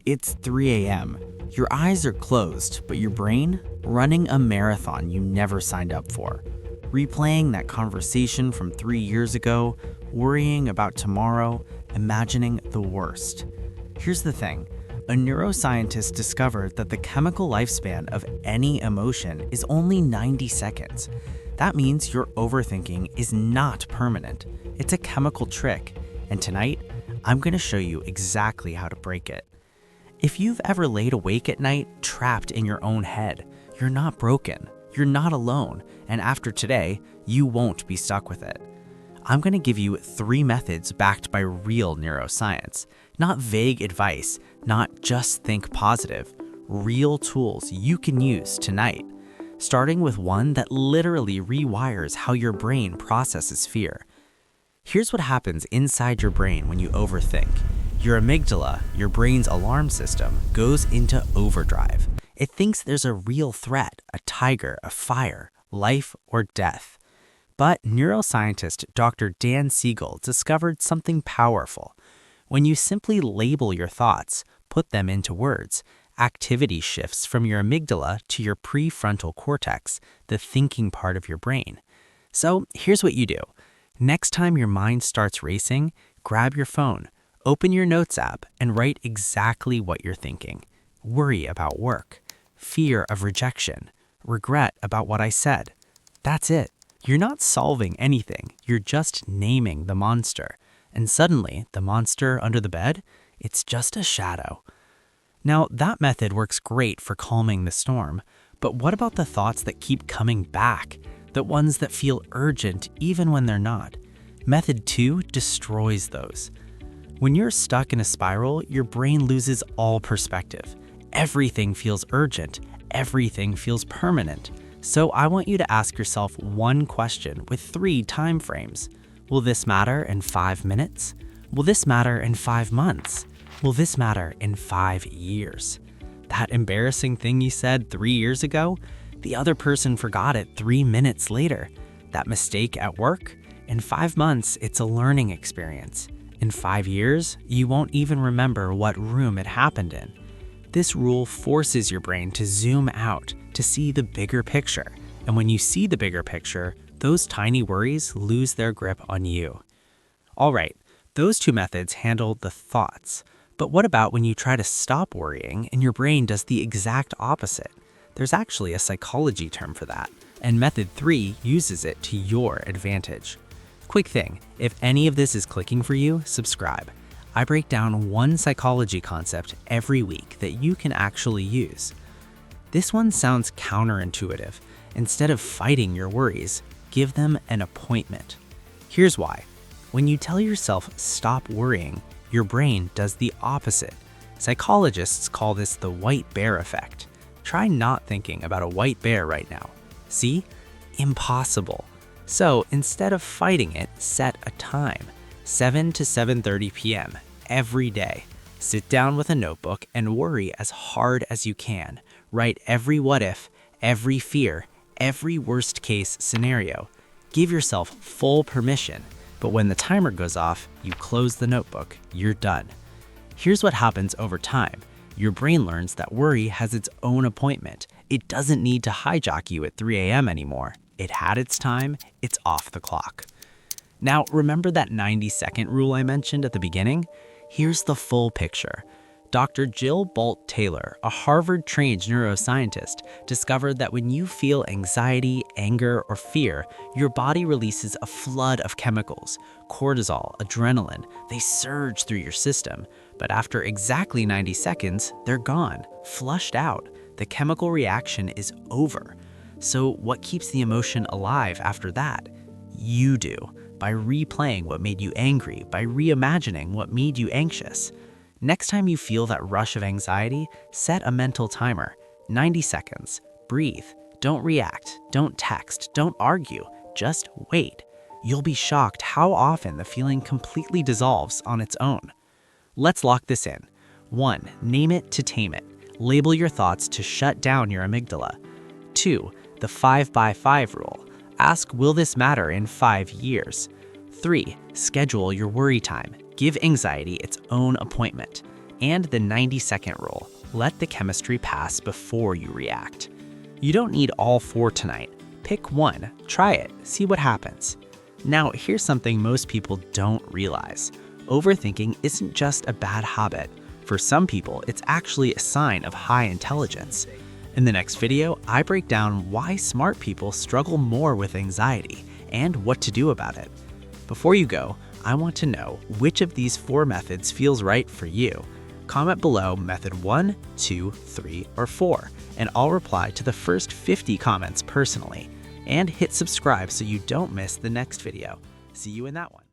It's 3 a.m. Your eyes are closed, but your brain running a marathon you never signed up for. Replaying that conversation from 3 years ago, worrying about tomorrow, imagining the worst. Here's the thing. A neuroscientist discovered that the chemical lifespan of any emotion is only 90 seconds. That means your overthinking is not permanent. It's a chemical trick. And tonight, I'm going to show you exactly how to break it. If you've ever laid awake at night, trapped in your own head, you're not broken, you're not alone, and after today, you won't be stuck with it. I'm going to give you 3 methods backed by real neuroscience, not vague advice, not just think positive, real tools you can use tonight, starting with one that literally rewires how your brain processes fear. Here's what happens inside your brain when you overthink. Your amygdala, your brain's alarm system, goes into overdrive. It thinks there's a real threat, a tiger, a fire, life or death. But neuroscientist Dr. Dan Siegel discovered something powerful. When you simply label your thoughts, put them into words, activity shifts from your amygdala to your prefrontal cortex, the thinking part of your brain. So here's what you do. Next time your mind starts racing, grab your phone, open your notes app, and write exactly what you're thinking. Worry about work, fear of rejection, regret about what I said. That's it. You're not solving anything. You're just naming the monster. And suddenly, the monster under the bed, it's just a shadow. Now, that method works great for calming the storm, but what about the thoughts that keep coming back? The ones that feel urgent even when they're not? Method 2 destroys those. When you're stuck in a spiral, your brain loses all perspective. Everything feels urgent. Everything feels permanent. So I want you to ask yourself one question with 3 time frames. Will this matter in 5 minutes? Will this matter in 5 months? Will this matter in 5 years? That embarrassing thing you said 3 years ago? The other person forgot it 3 minutes later. That mistake at work? In 5 months, it's a learning experience. In 5 years, you won't even remember what room it happened in. This rule forces your brain to zoom out, to see the bigger picture. And when you see the bigger picture, those tiny worries lose their grip on you. All right, those 2 methods handle the thoughts. But what about when you try to stop worrying and your brain does the exact opposite? There's actually a psychology term for that, and method 3 uses it to your advantage. Quick thing, if any of this is clicking for you, subscribe. I break down one psychology concept every week that you can actually use. This one sounds counterintuitive. Instead of fighting your worries, give them an appointment. Here's why. When you tell yourself stop worrying, your brain does the opposite. Psychologists call this the white bear effect. Try not thinking about a white bear right now. See? Impossible. So instead of fighting it, set a time, 7 to 7:30 p.m. every day. Sit down with a notebook and worry as hard as you can. Write every what if, every fear, every worst case scenario. Give yourself full permission, but when the timer goes off, you close the notebook, you're done. Here's what happens over time. Your brain learns that worry has its own appointment. It doesn't need to hijack you at 3 a.m. anymore. It had its time, it's off the clock. Now, remember that 90-second rule I mentioned at the beginning? Here's the full picture. Dr. Jill Bolt Taylor, a Harvard-trained neuroscientist, discovered that when you feel anxiety, anger, or fear, your body releases a flood of chemicals. Cortisol, adrenaline, they surge through your system. But after exactly 90 seconds, they're gone, flushed out. The chemical reaction is over. So what keeps the emotion alive after that? You do, by replaying what made you angry, by reimagining what made you anxious. Next time you feel that rush of anxiety, set a mental timer, 90 seconds. Breathe. Don't react. Don't text. Don't argue. Just wait. You'll be shocked how often the feeling completely dissolves on its own. Let's lock this in. 1. Name it to tame it. Label your thoughts to shut down your amygdala. 2. The 5x5 rule. Ask, will this matter in 5 years? 3. Schedule your worry time. Give anxiety its own appointment. and the 90-second rule. Let the chemistry pass before you react. You don't need all 4 tonight. Pick one, try it, see what happens. Now, here's something most people don't realize. Overthinking isn't just a bad habit. For some people, it's actually a sign of high intelligence. In the next video, I break down why smart people struggle more with anxiety and what to do about it. Before you go, I want to know which of these 4 methods feels right for you. Comment below method 1, 2, 3, or 4, and I'll reply to the first 50 comments personally. And hit subscribe so you don't miss the next video. See you in that one.